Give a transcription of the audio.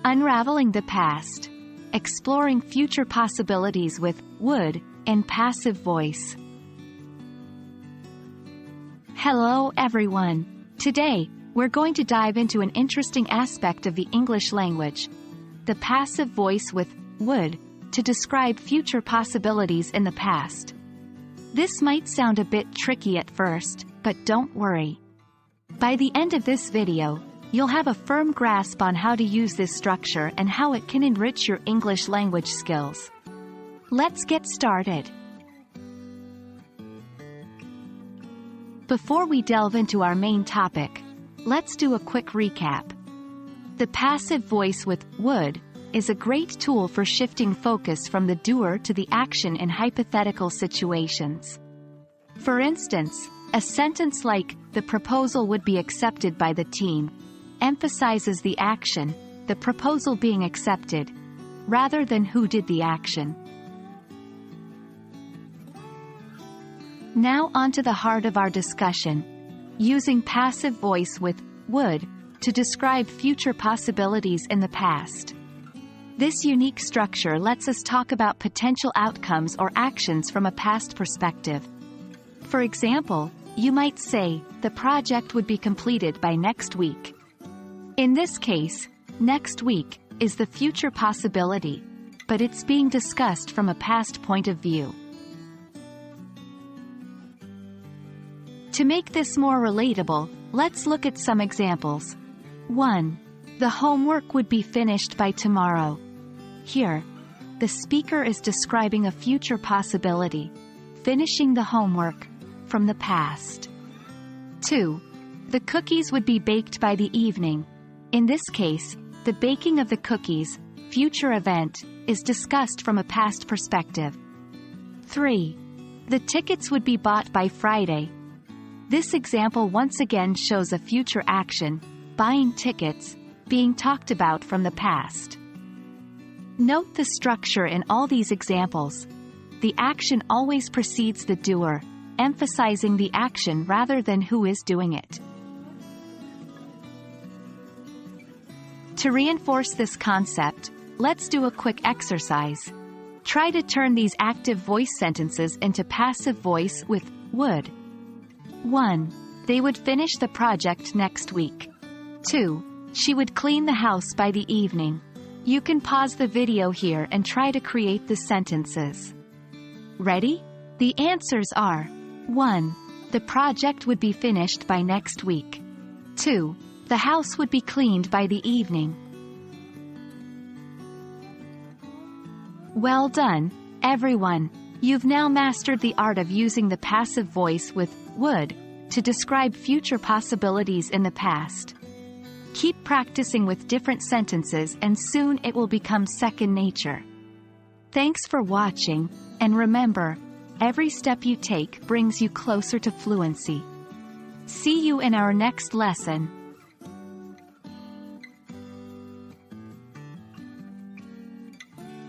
Unraveling the Past. Exploring future possibilities with would and passive voice. Hello everyone. Today, we're going to dive into an interesting aspect of the English language. The passive voice with would to describe future possibilities in the past. This might sound a bit tricky at first, but don't worry. By the end of this video, you'll have a firm grasp on how to use this structure and how it can enrich your English language skills. Let's get started. Before we delve into our main topic, let's do a quick recap. The passive voice with would is a great tool for shifting focus from the doer to the action in hypothetical situations. For instance, a sentence like, "The proposal would be accepted by the team," emphasizes the action, the proposal being accepted, rather than who did the action. Now onto the heart of our discussion, using passive voice with would to describe future possibilities in the past. This unique structure lets us talk about potential outcomes or actions from a past perspective. For example, you might say, "The project would be completed by next week." In this case, next week is the future possibility, but it's being discussed from a past point of view. To make this more relatable, let's look at some examples. 1. The homework would be finished by tomorrow. Here, the speaker is describing a future possibility, finishing the homework, from the past. 2. The cookies would be baked by the evening. In this case, the baking of the cookies, future event, is discussed from a past perspective. 3. The tickets would be bought by Friday. This example once again shows a future action, buying tickets, being talked about from the past. Note the structure in all these examples. The action always precedes the doer, emphasizing the action rather than who is doing it. To reinforce this concept, let's do a quick exercise. Try to turn these active voice sentences into passive voice with would. 1. They would finish the project next week. 2. She would clean the house by the evening. You can pause the video here and try to create the sentences. Ready? The answers are: 1. The project would be finished by next week. 2. The house would be cleaned by the evening. Well done, everyone. You've now mastered the art of using the passive voice with would to describe future possibilities in the past. Keep practicing with different sentences and soon it will become second nature. Thanks for watching, and remember, every step you take brings you closer to fluency. See you in our next lesson.